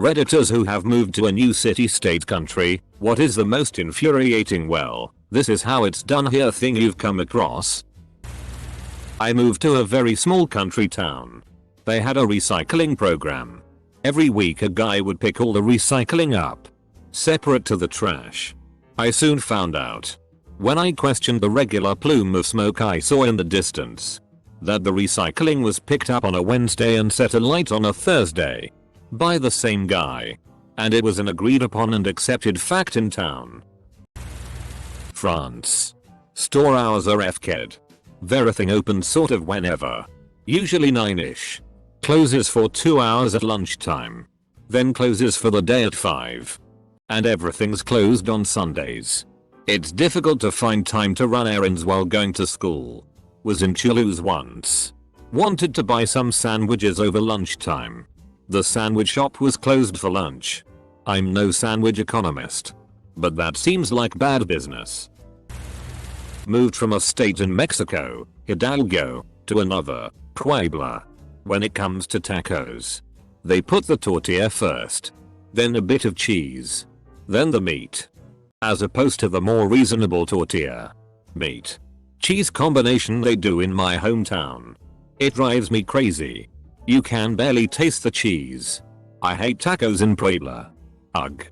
Redditors who have moved to a new city, state, country, what is the most infuriating well, this is how it's done here thing you've come across? I moved to a very small country town. They had a recycling program. Every week a guy would pick all the recycling up, separate to the trash. I soon found out, when I questioned the regular plume of smoke I saw in the distance, that the recycling was picked up on a Wednesday and set alight on a Thursday by the same guy. And it was an agreed upon and accepted fact in town. France. Store hours are fked. Everything opens sort of whenever. Usually 9ish. Closes for 2 hours at lunchtime. Then closes for the day at 5. And everything's closed on Sundays. It's difficult to find time to run errands while going to school. Was in Toulouse once. Wanted to buy some sandwiches over lunchtime. The sandwich shop was closed for lunch. I'm no sandwich economist, but that seems like bad business. Moved from a state in Mexico, Hidalgo, to another, Puebla. When it comes to tacos, they put the tortilla first, then a bit of cheese, then the meat. As opposed to the more reasonable tortilla, meat, cheese combination they do in my hometown. It drives me crazy. You can barely taste the cheese. I hate tacos in Puebla. Ugh.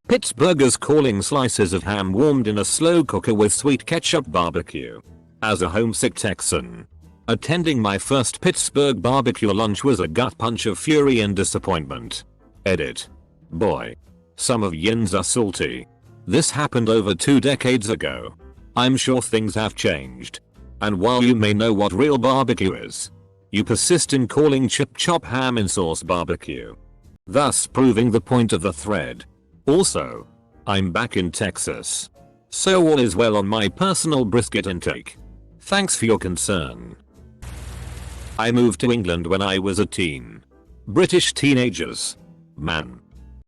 Pittsburghers calling slices of ham warmed in a slow cooker with sweet ketchup barbecue. As a homesick Texan, attending my first Pittsburgh barbecue lunch was a gut punch of fury and disappointment. Edit. Boy. Some of yins are salty. This happened over 2 decades ago. I'm sure things have changed. And while you may know what real barbecue is, you persist in calling chip chop ham in sauce barbecue, thus proving the point of the thread. Also, I'm back in Texas, so all is well on my personal brisket intake. Thanks for your concern. I moved to England when I was a teen. British teenagers. Man.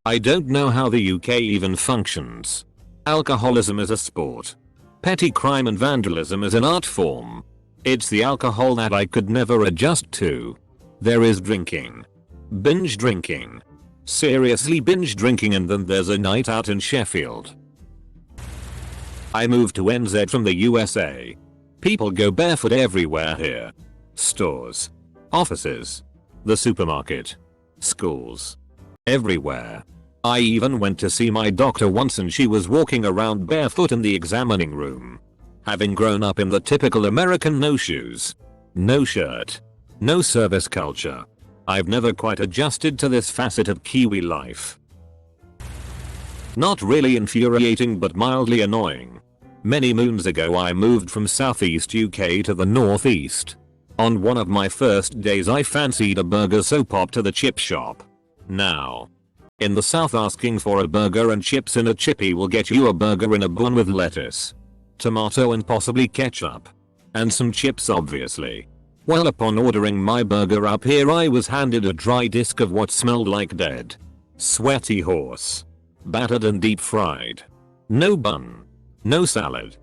I don't know how the UK even functions. Alcoholism is a sport. Petty crime and vandalism is an art form. It's the alcohol that I could never adjust to. There is drinking. Binge drinking. Seriously binge drinking, and then there's a night out in Sheffield. I moved to NZ from the USA. People go barefoot everywhere here. Stores. Offices. The supermarket. Schools. Everywhere. I even went to see my doctor once and she was walking around barefoot in the examining room. Having grown up in the typical American no shoes, no shirt, no service culture, I've never quite adjusted to this facet of Kiwi life. Not really infuriating but mildly annoying. Many moons ago I moved from southeast UK to the northeast. On one of my first days I fancied a burger, so popped to the chip shop. Now, in the south, asking for a burger and chips in a chippy will get you a burger in a bun with lettuce, tomato and possibly ketchup. And some chips obviously. Well, upon ordering my burger up here I was handed a dry disc of what smelled like dead, sweaty horse. Battered and deep fried. No bun. No salad.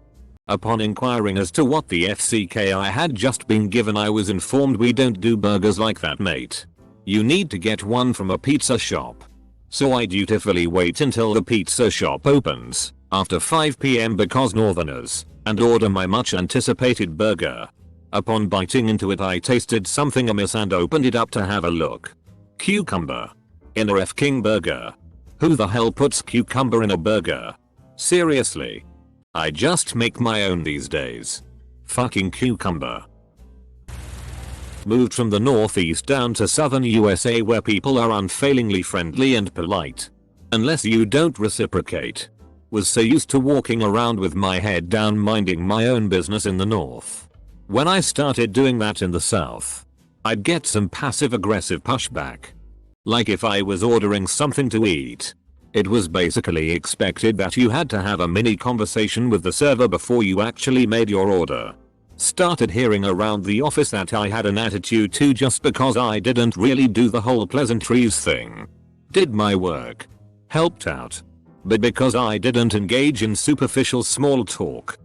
Upon inquiring as to what the FCK I had just been given, I was informed we don't do burgers like that, mate. You need to get one from a pizza shop. So I dutifully wait until the pizza shop opens after 5 PM because northerners, and order my much anticipated burger. Upon biting into it I tasted something amiss and opened it up to have a look. Cucumber. In a F-King burger. Who the hell puts cucumber in a burger? Seriously. I just make my own these days. Fucking cucumber. Moved from the northeast down to southern USA where people are unfailingly friendly and polite. Unless you don't reciprocate. Was so used to walking around with my head down minding my own business in the north. When I started doing that in the south, I'd get some passive aggressive pushback. Like if I was ordering something to eat, it was basically expected that you had to have a mini conversation with the server before you actually made your order. Started hearing around the office that I had an attitude too just because I didn't really do the whole pleasantries thing. Did my work. Helped out. But because I didn't engage in superficial small talk,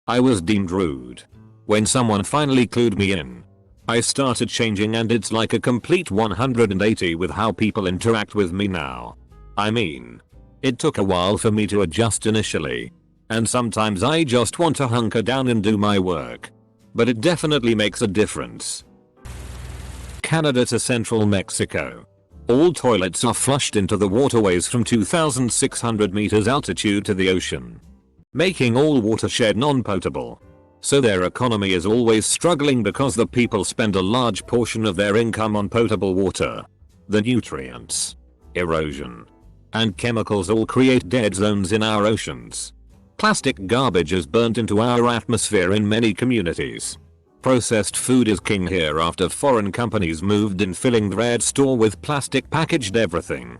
I was deemed rude. When someone finally clued me in, I started changing and it's like a complete 180 with how people interact with me now. I mean, it took a while for me to adjust initially. And sometimes I just want to hunker down and do my work. But it definitely makes a difference. Canada to central Mexico. All toilets are flushed into the waterways from 2,600 meters altitude to the ocean, making all watershed non-potable. So their economy is always struggling because the people spend a large portion of their income on potable water. The nutrients, erosion, and chemicals all create dead zones in our oceans. Plastic garbage is burnt into our atmosphere in many communities. Processed food is king here after foreign companies moved in, filling their store with plastic packaged everything.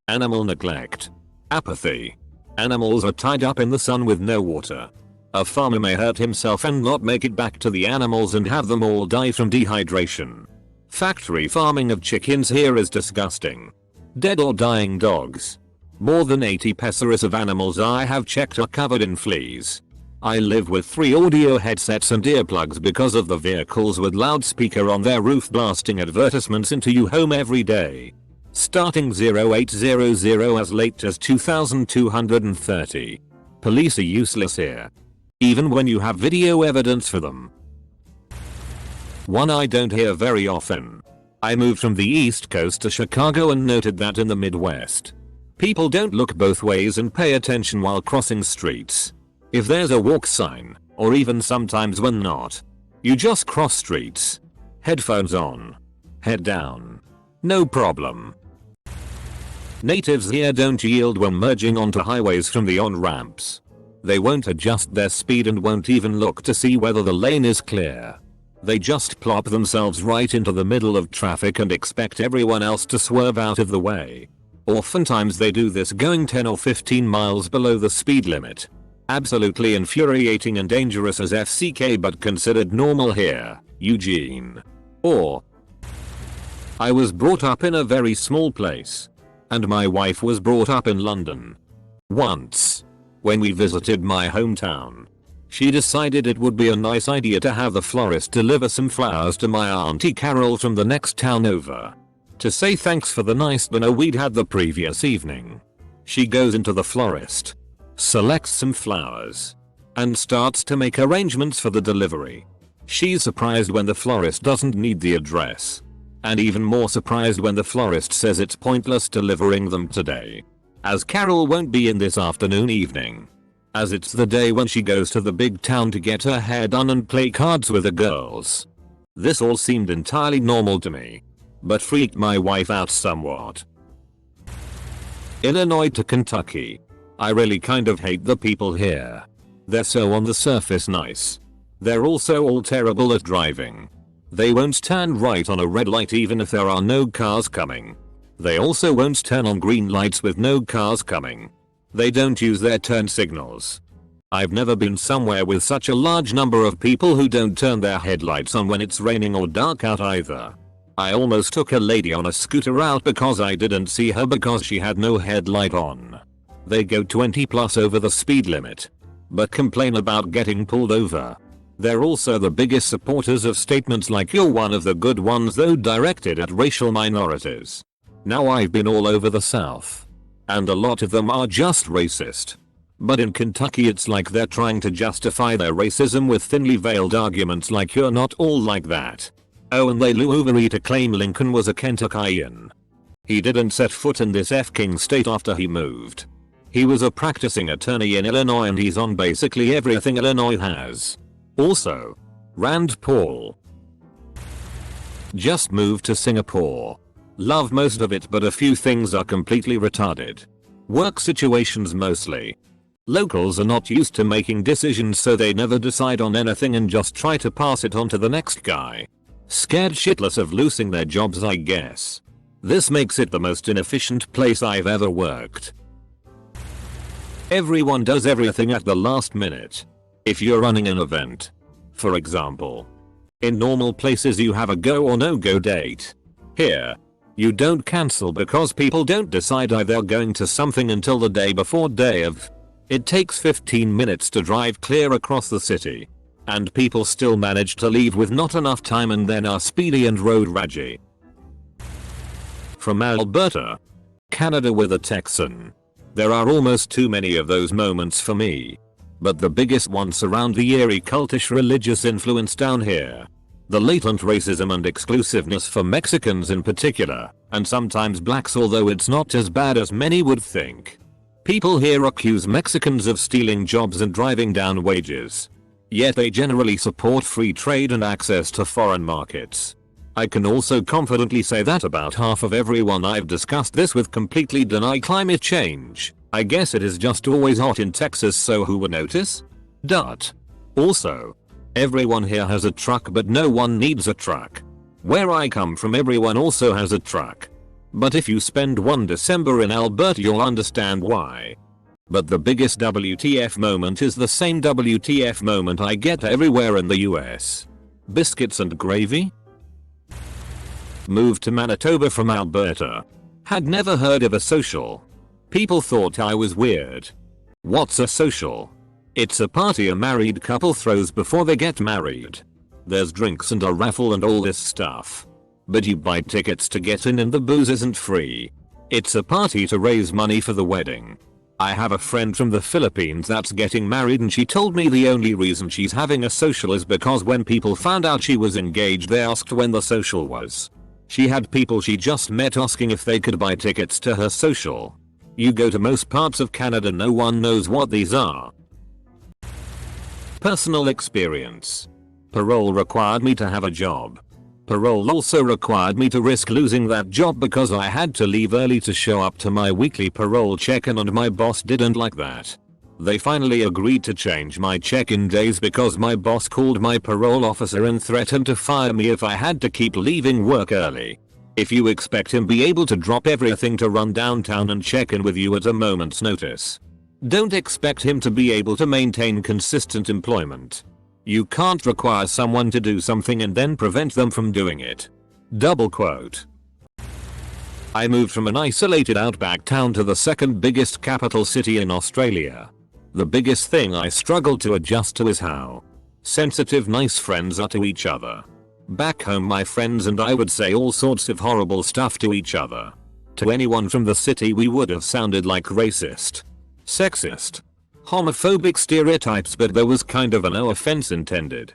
Animal neglect. Apathy. Animals are tied up in the sun with no water. A farmer may hurt himself and not make it back to the animals and have them all die from dehydration. Factory farming of chickens here is disgusting. Dead or dying dogs. More than 80 pairs of animals I have checked are covered in fleas. I live with 3 audio headsets and earplugs because of the vehicles with loudspeaker on their roof blasting advertisements into your home every day. Starting 0800 as late as 2230. Police are useless here, even when you have video evidence for them. One I don't hear very often. I moved from the East Coast to Chicago and noted that in the Midwest, people don't look both ways and pay attention while crossing streets. If there's a walk sign, or even sometimes when not, you just cross streets. Headphones on. Head down. No problem. Natives here don't yield when merging onto highways from the on-ramps. They won't adjust their speed and won't even look to see whether the lane is clear. They just plop themselves right into the middle of traffic and expect everyone else to swerve out of the way. Oftentimes they do this going 10 or 15 miles below the speed limit. Absolutely infuriating and dangerous as FCK, but considered normal here, Eugene. Or, I was brought up in a very small place, and my wife was brought up in London. Once, when we visited my hometown, she decided it would be a nice idea to have the florist deliver some flowers to my Auntie Carol from the next town over, to say thanks for the nice dinner we'd had the previous evening. She goes into the florist, selects some flowers, and starts to make arrangements for the delivery. She's surprised when the florist doesn't need the address, and even more surprised when the florist says it's pointless delivering them today, as Carol won't be in this evening, as it's the day when she goes to the big town to get her hair done and play cards with the girls. This all seemed entirely normal to me, but freaked my wife out somewhat. Illinois to Kentucky. I really kind of hate the people here. They're so on the surface nice. They're also all terrible at driving. They won't turn right on a red light even if there are no cars coming. They also won't turn on green lights with no cars coming. They don't use their turn signals. I've never been somewhere with such a large number of people who don't turn their headlights on when it's raining or dark out either. I almost took a lady on a scooter out because I didn't see her because she had no headlight on. They go 20 plus over the speed limit, but complain about getting pulled over. They're also the biggest supporters of statements like "you're one of the good ones," though directed at racial minorities. Now I've been all over the South, and a lot of them are just racist. But in Kentucky it's like they're trying to justify their racism with thinly veiled arguments like "you're not all like that." Oh, and they overly to claim Lincoln was a Kentuckian. He didn't set foot in this f-king state after he moved. He was a practicing attorney in Illinois and he's on basically everything Illinois has. Also, Rand Paul. Just moved to Singapore. Love most of it, but a few things are completely retarded. Work situations mostly. Locals are not used to making decisions, so they never decide on anything and just try to pass it on to the next guy. Scared shitless of losing their jobs, I guess. This makes it the most inefficient place I've ever worked. Everyone does everything at the last minute. If you're running an event, for example, in normal places you have a go or no go date. Here, you don't cancel because people don't decide they're going to something until the day before day of. It takes 15 minutes to drive clear across the city. And people still manage to leave with not enough time and then are speedy and road raggy. From Alberta, Canada with a Texan. There are almost too many of those moments for me. But the biggest one surround the eerie cultish religious influence down here. The latent racism and exclusiveness for Mexicans in particular, and sometimes blacks, although it's not as bad as many would think. People here accuse Mexicans of stealing jobs and driving down wages. Yet they generally support free trade and access to foreign markets. I can also confidently say that about half of everyone I've discussed this with completely deny climate change. I guess it is just always hot in Texas, so who would notice? Also, everyone here has a truck, but no one needs a truck. Where I come from, everyone also has a truck. But if you spend one December in Alberta, you'll understand why. But the biggest WTF moment is the same WTF moment I get everywhere in the US. Biscuits and gravy? Moved to Manitoba from Alberta. Had never heard of a social. People thought I was weird. What's a social? It's a party a married couple throws before they get married. There's drinks and a raffle and all this stuff. But you buy tickets to get in and the booze isn't free. It's a party to raise money for the wedding. I have a friend from the Philippines that's getting married, and she told me the only reason she's having a social is because when people found out she was engaged, they asked when the social was. She had people she just met asking if they could buy tickets to her social. You go to most parts of Canada, no one knows what these are. Personal experience. Parole required me to have a job. Parole also required me to risk losing that job because I had to leave early to show up to my weekly parole check-in, and my boss didn't like that. They finally agreed to change my check-in days because my boss called my parole officer and threatened to fire me if I had to keep leaving work early. If you expect him be able to drop everything to run downtown and check in with you at a moment's notice, don't expect him to be able to maintain consistent employment. You can't require someone to do something and then prevent them from doing it. Double quote. I moved from an isolated outback town to the second biggest capital city in Australia. The biggest thing I struggled to adjust to is how sensitive nice friends are to each other. Back home, my friends and I would say all sorts of horrible stuff to each other. To anyone from the city, we would have sounded like racist, sexist, homophobic stereotypes, but there was kind of a no offense intended,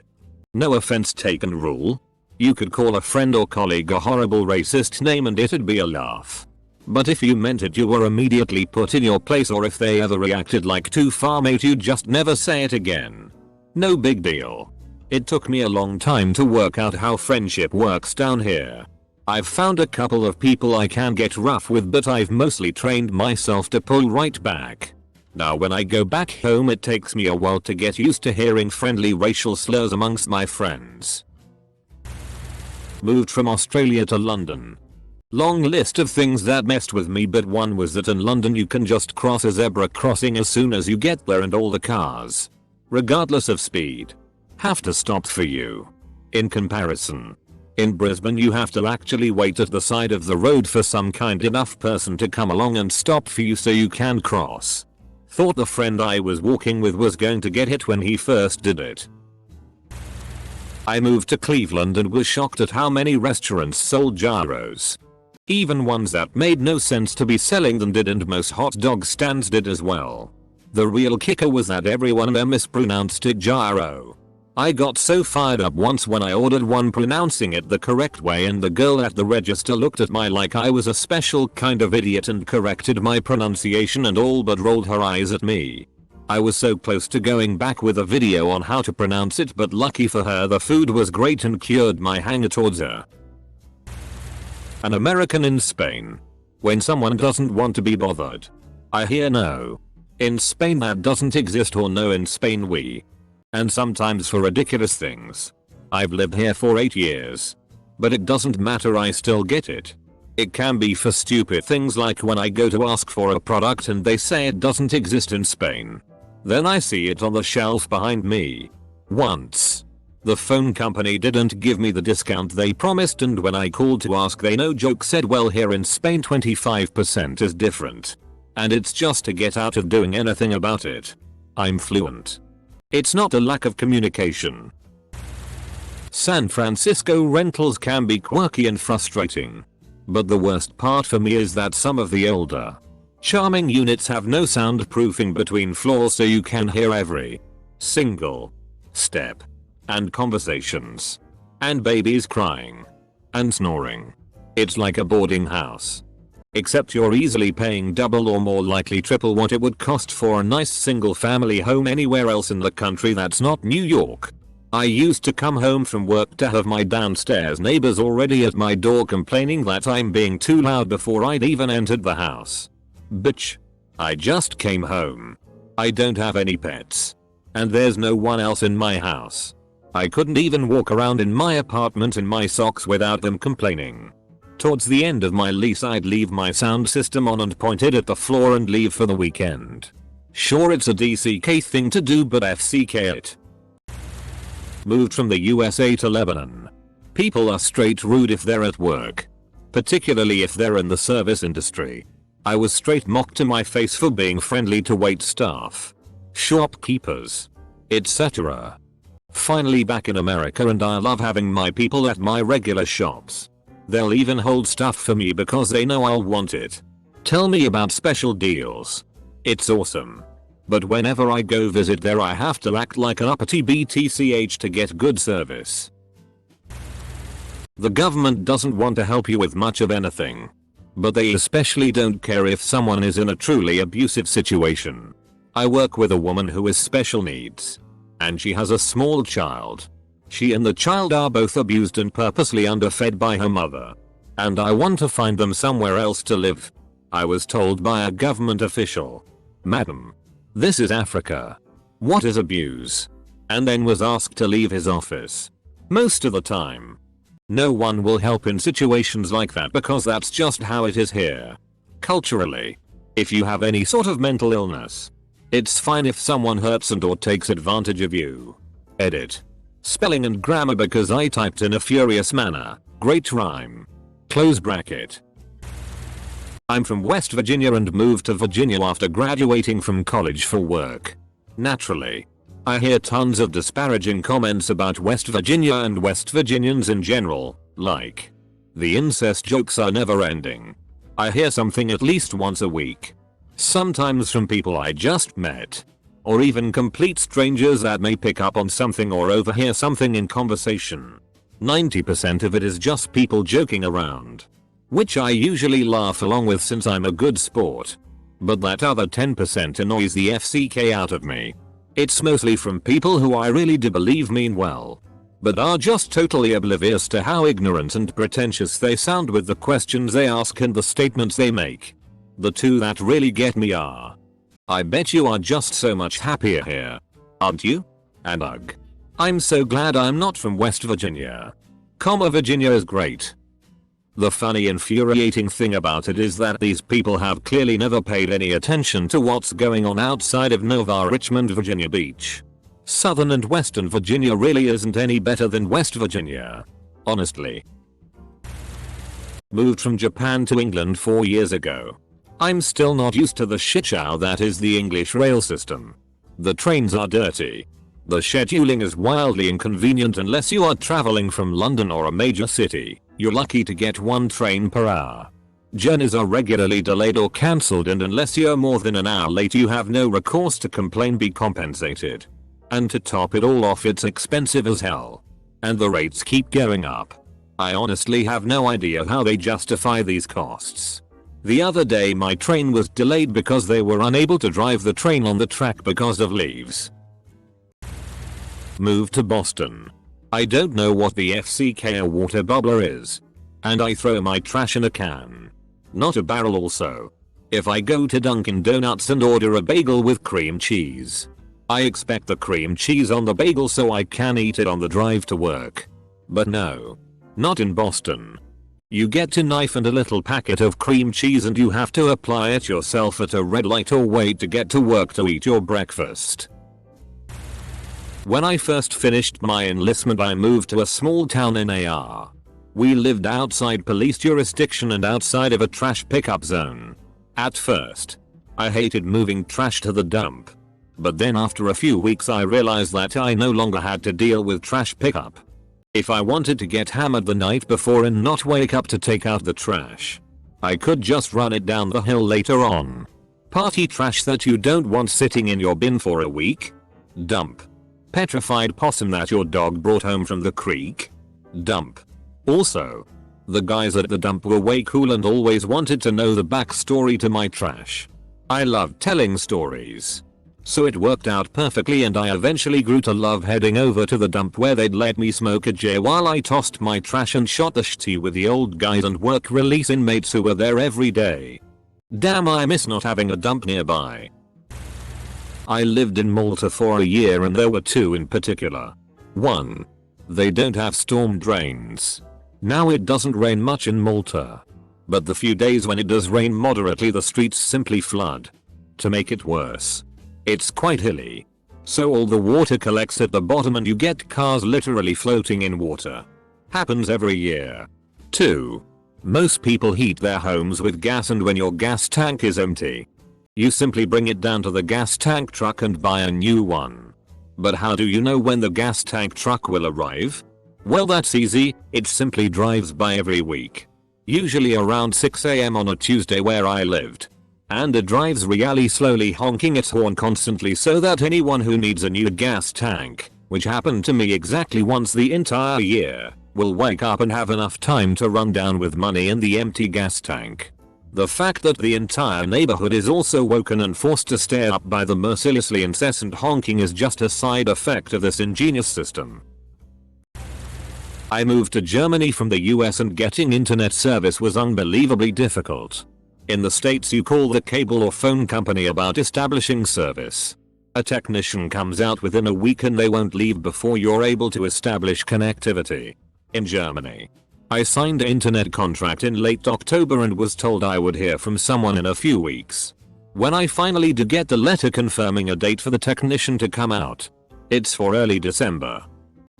no offense taken rule. You could call a friend or colleague a horrible racist name and it'd be a laugh. But if you meant it, you were immediately put in your place, or if they ever reacted like too far, mate, you'd just never say it again. No big deal. It took me a long time to work out how friendship works down here. I've found a couple of people I can get rough with, but I've mostly trained myself to pull right back. Now when I go back home, it takes me a while to get used to hearing friendly racial slurs amongst my friends. Moved from Australia to London. Long list of things that messed with me, but one was that in London you can just cross a zebra crossing as soon as you get there, and all the cars, regardless of speed, have to stop for you. In comparison, in Brisbane you have to actually wait at the side of the road for some kind enough person to come along and stop for you so you can cross. Thought the friend I was walking with was going to get hit when he first did it. I moved to Cleveland and was shocked at how many restaurants sold gyros. Even ones that made no sense to be selling them did, and most hot dog stands did as well. The real kicker was that everyone there mispronounced it gyro. I got so fired up once when I ordered one pronouncing it the correct way, and the girl at the register looked at me like I was a special kind of idiot and corrected my pronunciation and all but rolled her eyes at me. I was so close to going back with a video on how to pronounce it, but lucky for her the food was great and cured my hanger towards her. An American in Spain. When someone doesn't want to be bothered. I hear no. In Spain that doesn't exist, or no, in Spain we. And sometimes for ridiculous things. I've lived here for 8 years. But it doesn't matter, I still get it. It can be for stupid things like when I go to ask for a product and they say it doesn't exist in Spain. Then I see it on the shelf behind me. Once, the phone company didn't give me the discount they promised, and when I called to ask, they no joke said, well, here in Spain 25% is different. And it's just to get out of doing anything about it. I'm fluent. It's not a lack of communication. San Francisco rentals can be quirky and frustrating. But the worst part for me is that some of the older, charming units have no soundproofing between floors, so you can hear every single step and conversations and babies crying and snoring. It's like a boarding house. Except you're easily paying double or more likely triple what it would cost for a nice single family home anywhere else in the country that's not New York. I used to come home from work to have my downstairs neighbors already at my door complaining that I'm being too loud before I'd even entered the house. Bitch. I just came home. I don't have any pets. And there's no one else in my house. I couldn't even walk around in my apartment in my socks without them complaining. Towards the end of my lease I'd leave my sound system on and point it at the floor and leave for the weekend. Sure, it's a DCK thing to do, but FCK it. Moved from the USA to Lebanon. People are straight rude if they're at work. Particularly if they're in the service industry. I was straight mocked to my face for being friendly to wait staff, shopkeepers, etc. Finally back in America, and I love having my people at my regular shops. They'll even hold stuff for me because they know I'll want it. Tell me about special deals. It's awesome. But whenever I go visit there I have to act like an uppity BTCH to get good service. The government doesn't want to help you with much of anything. But they especially don't care if someone is in a truly abusive situation. I work with a woman who has special needs. And she has a small child. She and the child are both abused and purposely underfed by her mother. And I want to find them somewhere else to live. I was told by a government official, "Madam, this is Africa. What is abuse?" And then was asked to leave his office. Most of the time. No one will help in situations like that because that's just how it is here. Culturally. If you have any sort of mental illness, it's fine if someone hurts and or takes advantage of you. Edit. Spelling and grammar because I typed in a furious manner. Great rhyme. Close bracket. I'm from West Virginia and moved to Virginia after graduating from college for work. Naturally, I hear tons of disparaging comments about West Virginia and West Virginians in general, like, the incest jokes are never ending. I hear something at least once a week. Sometimes from people I just met. Or even complete strangers that may pick up on something or overhear something in conversation. 90% of it is just people joking around. Which I usually laugh along with since I'm a good sport. But that other 10% annoys the FCK out of me. It's mostly from people who I really do believe mean well. But are just totally oblivious to how ignorant and pretentious they sound with the questions they ask and the statements they make. The two that really get me are, "I bet you are just so much happier here. Aren't you?" And "Ugh. I'm so glad I'm not from West Virginia. Virginia is great." The funny infuriating thing about it is that these people have clearly never paid any attention to what's going on outside of Nova Richmond, Virginia Beach. Southern and Western Virginia really isn't any better than West Virginia. Honestly. Moved from Japan to England 4 years ago. I'm still not used to the shitshow that is the English rail system. The trains are dirty. The scheduling is wildly inconvenient unless you are traveling from London or a major city. You're lucky to get one train per hour. Journeys are regularly delayed or cancelled, and unless you're more than an hour late you have no recourse to complain, be compensated. And to top it all off, it's expensive as hell. And the rates keep going up. I honestly have no idea how they justify these costs. The other day my train was delayed because they were unable to drive the train on the track because of leaves. Moved to Boston. I don't know what the FCK a water bubbler is. And I throw my trash in a can. Not a barrel also. If I go to Dunkin' Donuts and order a bagel with cream cheese, I expect the cream cheese on the bagel so I can eat it on the drive to work. But no. Not in Boston. You get a knife and a little packet of cream cheese and you have to apply it yourself at a red light or wait to get to work to eat your breakfast. When I first finished my enlistment I moved to a small town in AR. We lived outside police jurisdiction and outside of a trash pickup zone. At first, I hated moving trash to the dump. But then after a few weeks I realized that I no longer had to deal with trash pickup. If I wanted to get hammered the night before and not wake up to take out the trash, I could just run it down the hill later on. Party trash that you don't want sitting in your bin for a week? Dump. Petrified possum that your dog brought home from the creek? Dump. Also, the guys at the dump were way cool and always wanted to know the backstory to my trash. I loved telling stories. So it worked out perfectly and I eventually grew to love heading over to the dump where they'd let me smoke a J while I tossed my trash and shot the shit with the old guys and work release inmates who were there every day. Damn, I miss not having a dump nearby. I lived in Malta for a year and there were two in particular. 1. They don't have storm drains. Now it doesn't rain much in Malta. But the few days when it does rain moderately the streets simply flood. To make it worse, it's quite hilly. So all the water collects at the bottom and you get cars literally floating in water. Happens every year. 2. Most people heat their homes with gas and when your gas tank is empty, you simply bring it down to the gas tank truck and buy a new one. But how do you know when the gas tank truck will arrive? Well, that's easy, it simply drives by every week. Usually around 6 AM on a Tuesday where I lived. And it drives really slowly, honking its horn constantly so that anyone who needs a new gas tank, which happened to me exactly once the entire year, will wake up and have enough time to run down with money in the empty gas tank. The fact that the entire neighborhood is also woken and forced to stare up by the mercilessly incessant honking is just a side effect of this ingenious system. I moved to Germany from the US and getting internet service was unbelievably difficult. In the States you call the cable or phone company about establishing service. A technician comes out within a week and they won't leave before you're able to establish connectivity. In Germany, I signed an internet contract in late October and was told I would hear from someone in a few weeks. When I finally did get the letter confirming a date for the technician to come out, it's for early December.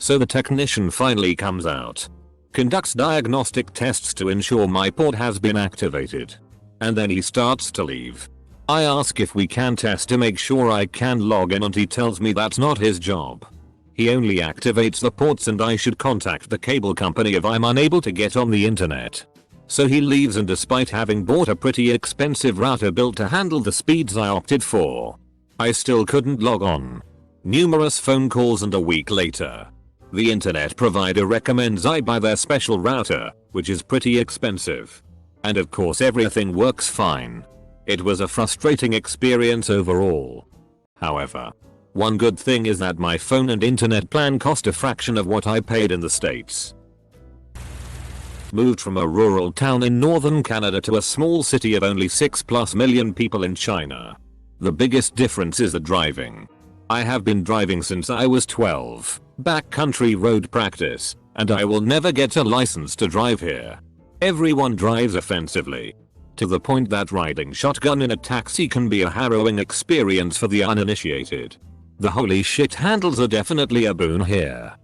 So the technician finally comes out, conducts diagnostic tests to ensure my port has been activated, and then he starts to leave. I ask if we can test to make sure I can log in and he tells me that's not his job. He only activates the ports and I should contact the cable company if I'm unable to get on the internet. So he leaves and despite having bought a pretty expensive router built to handle the speeds I opted for, I still couldn't log on. Numerous phone calls and a week later, the internet provider recommends I buy their special router, which is pretty expensive. And of course everything works fine. It was a frustrating experience overall. However, one good thing is that my phone and internet plan cost a fraction of what I paid in the States. Moved from a rural town in northern Canada to a small city of only 6+ million people in China. The biggest difference is the driving. I have been driving since I was 12, backcountry road practice, and I will never get a license to drive here. Everyone drives offensively, to the point that riding shotgun in a taxi can be a harrowing experience for the uninitiated. The holy shit handles are definitely a boon here.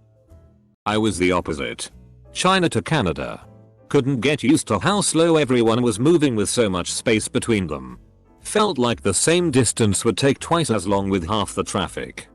I was the opposite. China to Canada. Couldn't get used to how slow everyone was moving with so much space between them. Felt like the same distance would take twice as long with half the traffic.